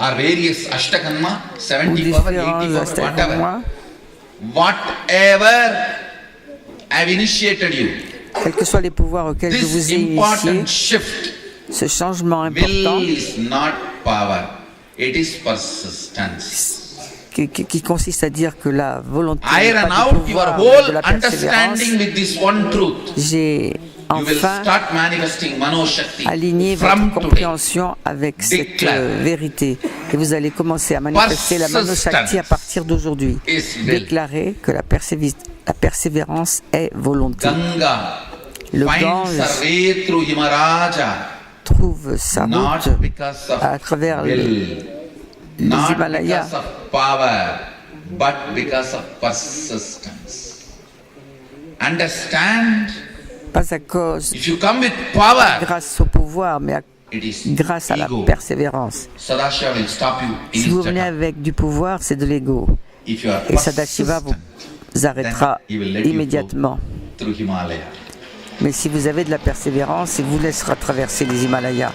or various Ashtakanma, ou 70 power, 80 différents power, aspects pour whatever. moi, Whatever I've initiated you, quels que soient les pouvoirs auxquels je this vous ai initié, important shift, ce changement important will is not power, it is persistence. qui consiste à dire que la volonté n'est Iron pas out du your pouvoir, mais de whole la persévérance, understanding with this one truth. j'ai You will enfin start manifesting Manoshakti aligné from votre today. compréhension avec cette Declare. vérité. Et vous allez commencer à manifester la Manoshakti à partir d'aujourd'hui. Is will. Déclarez que la persévérance est volonté. Ganga Le finds Gange her way through Himaraja, trouve sa route not because of à travers will, not Himalayas. because of power, but because of persistence. Understand? pas à cause, If you come with power, grâce au pouvoir, mais it is grâce à la ego. persévérance. Sadashiva will stop you in Si vous his venez jata. avec du pouvoir, c'est de l'ego. If you are Et Sadashiva vous persistent arrêtera then he will let you immédiatement. through Himalaya. Mais si vous avez de la persévérance, il vous laissera traverser les Himalayas.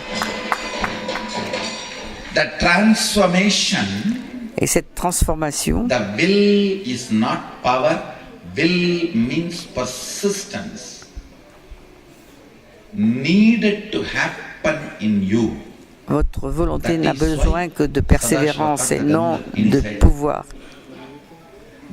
The transformation, Et cette transformation, the will is not power. Will means persistence. Needed to happen in you. votre volonté n'a besoin que de persévérance et non de pouvoir.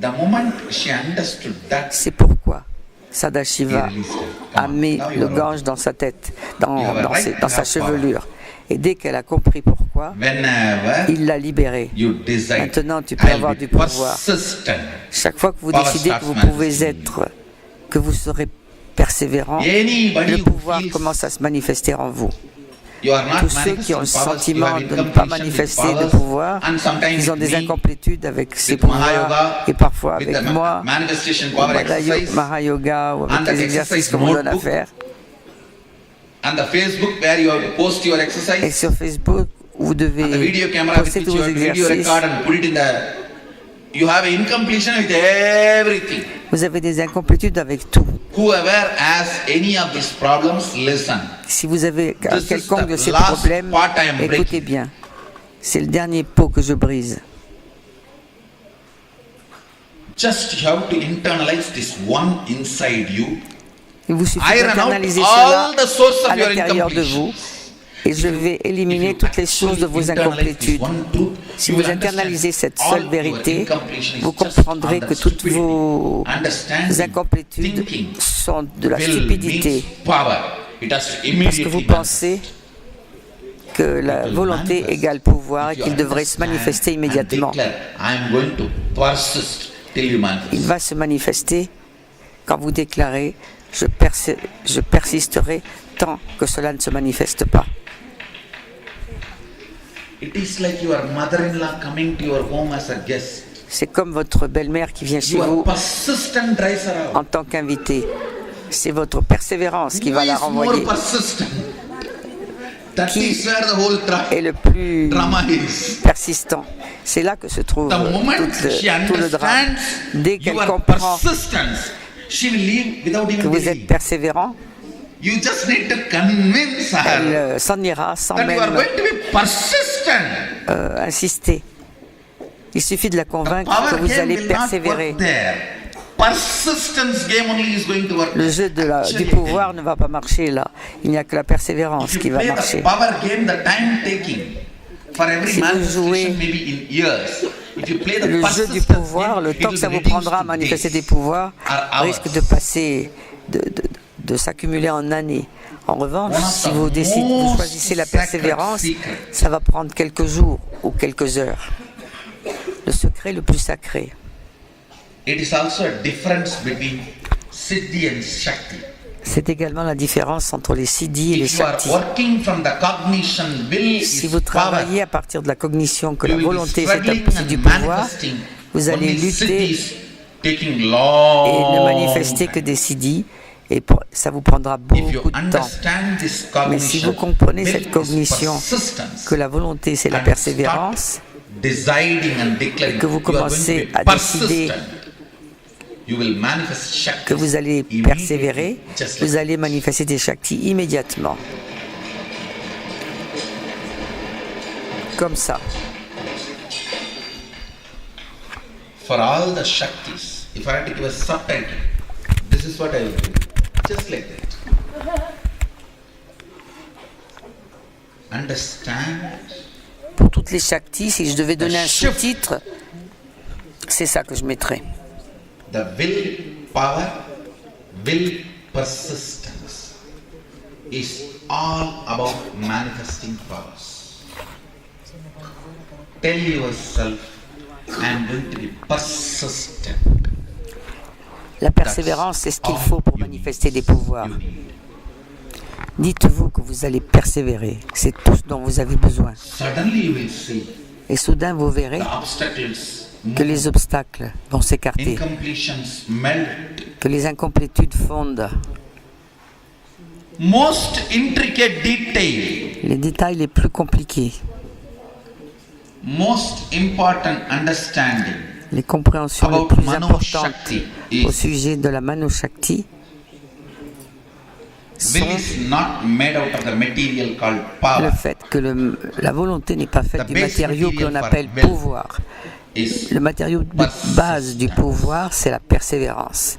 The moment she understood that, C'est pourquoi he Sadashiva released her. a Come on, mis now you le are gange dans sa tête, dans right sa to have chevelure. Et dès qu'elle a compris pourquoi, Whenever il l'a libérée. you decide, Maintenant, tu peux I'll avoir be du pouvoir. persistent. Chaque fois que vous Power décidez que starts vous pouvez manifesting. être, que vous serez persévérant, Anybody le who pouvoir feels commence à se manifester en vous. you are not Tous ceux qui ont le manifesting powers, sentiment you have de ne pas incompletion with manifester de powers, pouvoir, and sometimes ils ont with des me, incomplétudes avec ces with pouvoirs Mahayoga, et parfois with avec the moi, manifestation au power exercise, Mahayoga ou and avec that les exercices exercise qu'on me donne à notebook. faire. and the Facebook where you have to post your Et exercise, sur Facebook, vous and the devez video camera with poster which tous you vos have to video exercices. record and put it in the. You have incompletion with everything. Vous avez des incomplétudes avec tout. Whoever has any of these problems, listen. Si vous avez This is quelconque the de ces last problèmes, part I am écoutez breaking. bien. C'est le dernier pot que je brise. Just you have to internalize this one inside you. Il vous suffit Iron out d'internaliser all cela the source à of your l'intérieur de vous. incompletions. Et je vais éliminer toutes les sources de vos incomplétudes. Si vous internalisez cette seule vérité, vous comprendrez que toutes vos incomplétudes sont de la stupidité. Parce que vous pensez que la volonté égale pouvoir et qu'il devrait se manifester immédiatement. Il va se manifester quand vous déclarez « je persisterai tant que cela ne se manifeste pas ». It is like your mother-in-law coming to your home as a guest. C'est comme votre belle-mère qui vient chez Your vous persistent drives her out. en tant qu'invité. C'est votre persévérance qui va Who la is renvoyer. more persistent? That Qui is where the whole est le plus drama is. persistant. C'est là que se trouve The moment she tout le drame. understands Dès qu'elle your comprend persistence, she will leave without que even vous delay. êtes persévérant, You just need to convince elle her s'en ira sans that you are même going to be persistent. insister. Il suffit de la The convaincre power que vous game allez will not persévérer. work there. persistence game only is going to work. Le jeu du pouvoir ne va pas marcher là. Il n'y a que la persévérance qui va marcher. Power game, the time taking for every Si vous jouez manifestation maybe in years. If you play the le jeu du persistence pouvoir, game, le it temps will que ça vous reduce prendra à to manifester days des pouvoirs or hours. risque de passer, de s'accumuler en années. En revanche, One of si the vous most choisissez la sacred persévérance, secrets. ça va prendre quelques jours ou quelques heures. Le secret le plus sacré. It is also a difference between Siddhi and Shakti. C'est également la différence entre les siddhis et les If you are shaktis. working from the cognition, will Si is vous power. travaillez à partir de la cognition que You la will be volonté fait struggling partie and du pouvoir, manifesting. vous allez Only lutter siddhis taking et long ne manifester que des siddhis, et ça vous prendra If you beaucoup de temps. understand this Mais si cognition, vous comprenez will cette is cognition, persistence, que la volonté c'est la and persévérance, start deciding and declaring que vous you are going to commencez be à décider persistent, you will manifest Shakti que vous allez immediately, persévérer, just vous like allez manifester des shaktis immédiatement. Comme ça. for all the Shaktis. If I had to give a subtitle, this is what I will do. Just like that. Understand Pour toutes les shaktis, si je devais donner un shift. sous-titre, c'est ça que je mettrais. the will power, will persistence is all about manifesting powers. Tell yourself, I am going to be persistent. La persévérance, c'est ce qu'il faut pour manifester des pouvoirs. Dites-vous que vous allez persévérer. C'est tout ce dont vous avez besoin. Suddenly you will see Et soudain, vous verrez the obstacles que les obstacles vont s'écarter, incompletions melt. que les incomplétudes fondent. Most intricate detail, Les détails les plus compliqués, most important understanding les compréhensions les about plus Mano importantes Shakti au is sujet de la Mano Shakti will sont is not made out of the material called le power. fait que la volonté n'est pas faite The du base matériau que material l'on for appelle will pouvoir. Is Le matériau de base du pouvoir, c'est la persévérance.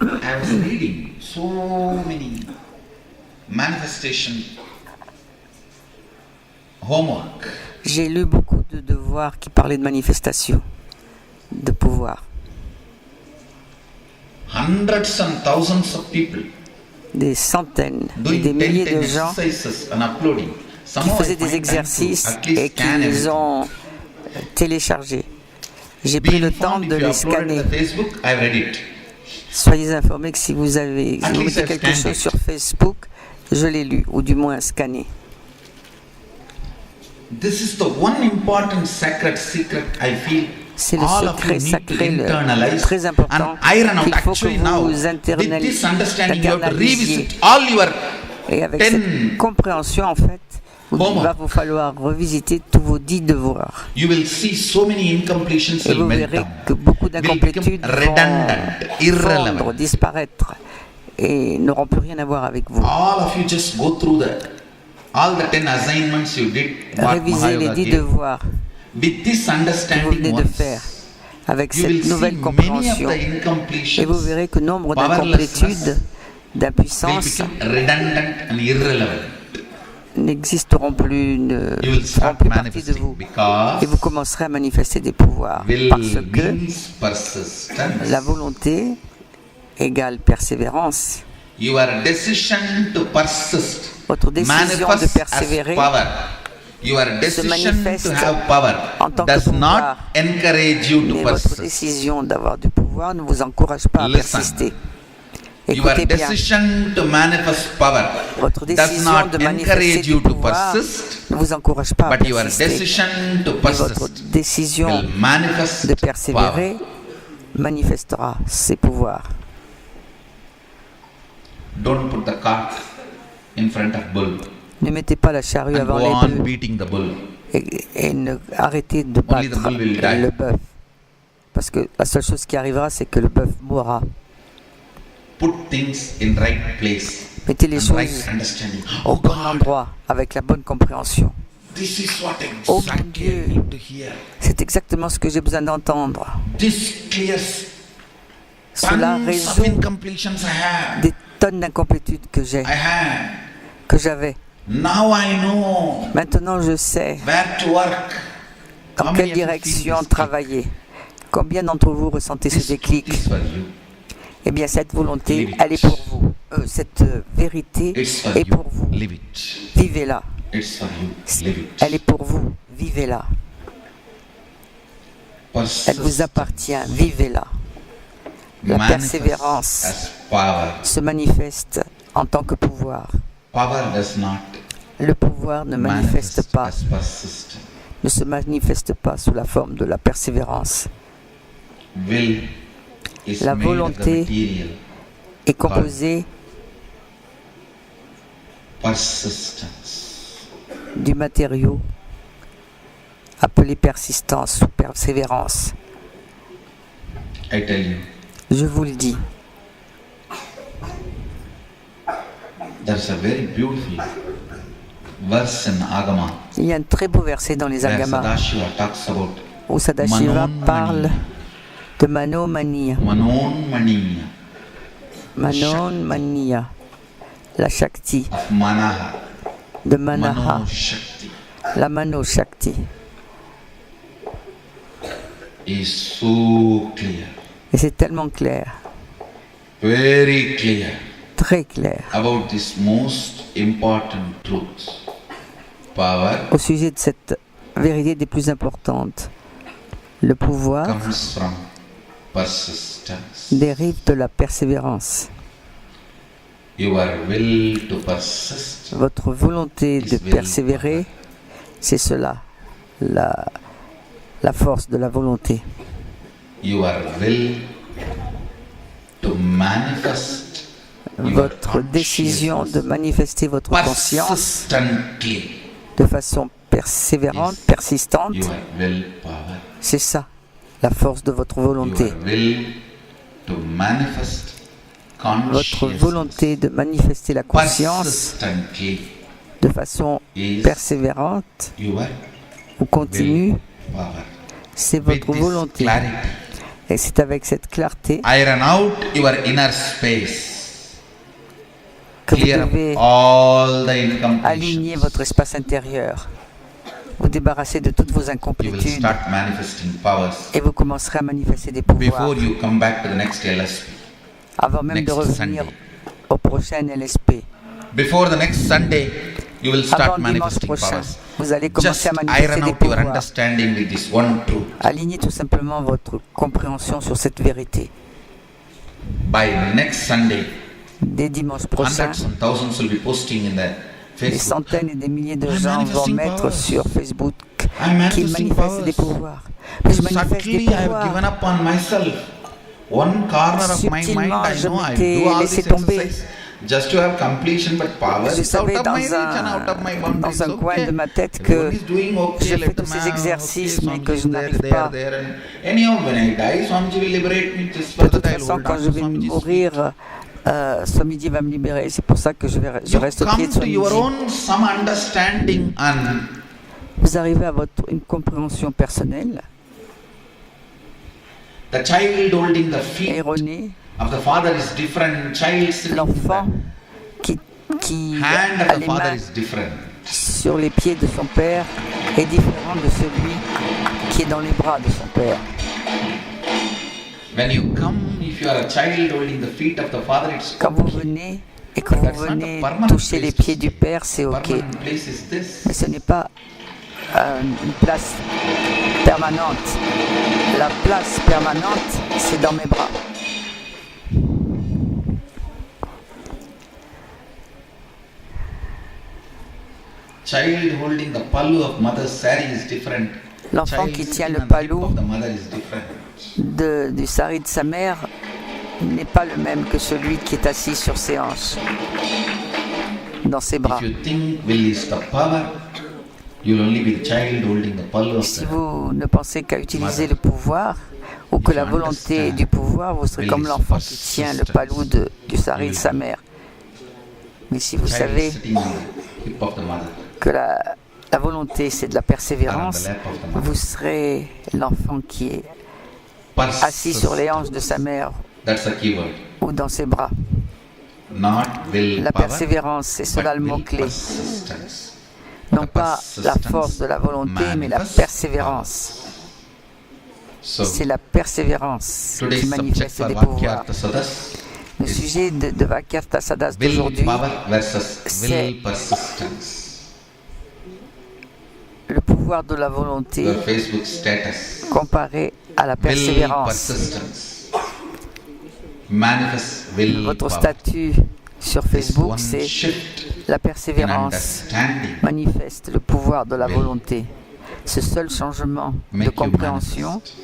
I was reading so many manifestation homework. J'ai lu beaucoup de devoirs qui parlaient de manifestation, de pouvoir. Hundreds and thousands of people Des centaines et doing des milliers 10 de gens exercises and uploading. qui Somehow I faisaient find des time exercices to at least et qui scan les everything. ont téléchargés. J'ai Be pris le temps informed de if you les upload scanner. it to Facebook, I read it. Soyez informés que si vous At least mettez I've quelque scanned chose it. sur Facebook, je l'ai lu, ou du moins scanné. This is the one important sacred secret I feel C'est le all of you secret need to sacré, internalize très important, and iron out. qu'il faut que Actually now, vous with this understanding, you have to internalisiez. revisit all your Et avec 10 cette compréhension, en fait, il Homework. va vous falloir revisiter tous vos 10 devoirs. you will see so many incompletions Et will vous melt verrez down. que beaucoup Will d'incomplétudes become redundant, vont irrelevant. fondre, disparaître et n'auront plus rien à voir avec vous. All of you just go through all the 10 assignments you did. What Révisez les Mahayoga 10 gave. devoirs With this que vous understanding venez de once, faire avec you will cette see nouvelle many of compréhension. the Et incompletions vous verrez que nombre powerlessness d'incomplétudes, will d'impuissance become redundant and irrelevant. n'existeront plus, ne You will feront start plus partie de manifesting vous. because Et vous commencerez à manifester des pouvoirs. will Parce que means persistence. la volonté égale persévérance. Your decision to persist Votre décision de manifests persévérer as power. Your decision manifeste to have power en tant que does pouvoir. not encourage you to Mais votre persist. décision d'avoir du pouvoir ne vous encourage pas à Listen. persister. Your Écoutez bien, decision to manifest power votre does décision not de manifester encourage du you to pouvoir persist, ne vous encourage pas à but your persister. decision to Et votre persist décision will manifest de power. persévérer manifestera ses pouvoirs. Don't put the cart in front of bull Ne mettez pas la charrue and avant go les on bœufs beating the bull. et arrêtez de Only the battre bull will die. le bœuf. Parce que la seule chose qui arrivera, c'est que le bœuf mourra. Put things in right place Mettez les and right choses understanding. au Oh bon God, endroit, avec la bonne compréhension. this is what Oh mon exactly I Dieu. need to hear. C'est exactement ce que j'ai besoin d'entendre. This clears Cela Tons of résout incompletions I have. des tonnes d'incomplétudes que j'avais. Now I know Maintenant, je sais where to work. dans How quelle many of you feel direction this travailler. Combien d'entre vous ressentez ce This truth déclic? is for you. Eh bien, cette volonté, Live it. elle est pour vous. Cette vérité It's for est you. pour vous. Live it. Vivez-la. It's for you. Live it. Elle est pour vous. Vivez-la. Elle vous appartient. Vivez-la. La Manifest persévérance as power. se manifeste en tant que pouvoir. Power does not Le pouvoir ne manifeste manifest pas, as persistence. ne se manifeste pas sous la forme de la persévérance. Will is La made of the volonté material est composée persistence. du matériau appelé persistance ou persévérance. I tell you, Je vous le dis, there's a very beautiful verse in Agama il y a un très beau verset dans les where Agamas Sadashiva talks about où Sadashiva Manon parle Mani. de Manomania. Manonmaniya Manonmania, la Shakti, of Manaha, de Manaha, Mano Shakti la Mano Shakti. is so clear, Et c'est tellement clair, very clear très clair, about this most important truth. Power au sujet de cette vérité des plus importantes. Le pouvoir comes from persistence. dérive de la persévérance. Your will to persist Votre volonté de persévérer, c'est cela, la force de la volonté. your will to manifest your Votre décision de manifester votre conscience persistently. de façon persévérante, persistante, Your will power. c'est ça, la force de votre volonté. Your will to manifest Votre consciousness volonté de manifester la conscience persistently de façon is persévérante your ou continue, power. c'est With votre this volonté. clarity, Et c'est avec cette clarté iron out your inner space. que vous Clear up devez all the aligner incompletions. votre espace intérieur, vous débarrasser de toutes vos You will incomplétudes start manifesting powers et vous commencerez à manifester des before pouvoirs you come back to the next LSP. avant même de next revenir Sunday. au prochain LSP. Before the next Sunday, you will Avant start dimanche manifesting prochain, powers. vous allez commencer Just à manifester iron des out your pouvoirs. understanding with this one truth. Alignez tout simplement votre compréhension sur cette vérité. By next Sunday, Dès dimanche prochain, hundreds and thousands will be posting in the des Facebook. centaines et des milliers de I'm gens vont manifesting mettre powers. sur Facebook I'm qu'ils manifesting manifestent des powers. pouvoirs. Mais je manifeste des Subtly, I have given pouvoirs. up on myself. One corner of my mind, Subtilement, I je know I m'étais do all laissé this tomber. exercise just to have completion, but power Je is out savais of my reach and out of my boundaries. dans un coin Okay. de ma tête Everyone que is doing okay, je let fais the tous ces man, exercices, okay, mais que je Swamiji is n'arrive there, pas. there, and anyhow, when I die, Swamiji will liberate me. Just De for toute that, I'll façon, hold quand on je to vais Swamiji's feet. mourir, Swamiji va me libérer. C'est pour ça que je You reste au pied come de to your Swamiji. own some understanding and Vous arrivez à une compréhension personnelle, the child holding the feet erronée. of the father is different. Child sitting L'enfant the qui hand a of the les father mains is different. sur les pieds de son père est différent de celui qui est dans les bras de son père. When you come, if you are a child holding the feet of the father, it's Quand vous okay. venez et que vous That's not a venez permanent toucher les place to pieds du stay. père, c'est ok. Permanent place is this. Mais ce n'est pas une place permanente. La place permanente, c'est dans mes bras. Child holding the pallu of mother's saree is different. L'enfant Child qui tient sitting le on the hip palou of the mother is different. du sari de sa mère n'est pas le même que celui qui est assis sur ses hanches, dans ses bras. If you think will is the power, you'll only be the child holding the pallu of Si the vous ne pensez qu'à utiliser le pouvoir ou que la volonté est du pouvoir, vous serez comme l'enfant qui tient le palou du sari de sa mère. Mais si vous child savez sitting on the hip of the mother. que la volonté c'est de la persévérance, Or on the lap of the mother. vous serez l'enfant qui est assis sur les hanches de sa mère That's a keyword. ou dans ses bras. Not will La power, persévérance, c'est cela le but will mot-clé. persistence. Non The pas la persistence force de la volonté, mais la manifests persévérance. So, C'est la persévérance qui today's subject manifeste for des pouvoirs. Vakyartha Sadas Le is sujet de Vakyartha Sadas will d'aujourd'hui, power versus c'est will persistence. le pouvoir de la volonté Your Facebook status. comparé à la Will persévérance. persistence. Manifest will Votre power. statut sur This Facebook, one c'est shift la in persévérance understanding manifeste le pouvoir de la Will. volonté. Ce seul changement de make you compréhension manifest.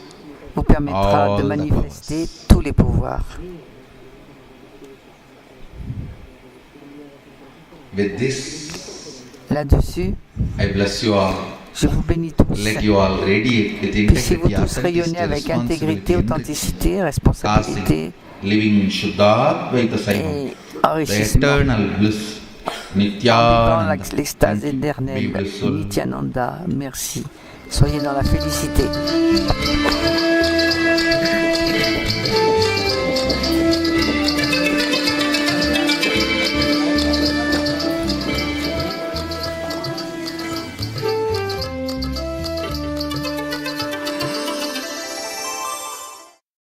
vous permettra all de the manifester tous les pouvoirs. With this, Là-dessus, I bless you all. je vous bénis tous. Let you all radiate with Puissiez-vous integrity, tous rayonner authenticity, avec intégrité, responsibility, authenticité, responsabilité living in Shuddha Advaita Saivam, et the enrichissement. eternal bliss, En vivant Nityananda. l'extase Thank you. Be éternelle, blissful. Nityananda, merci. Soyez dans la félicité.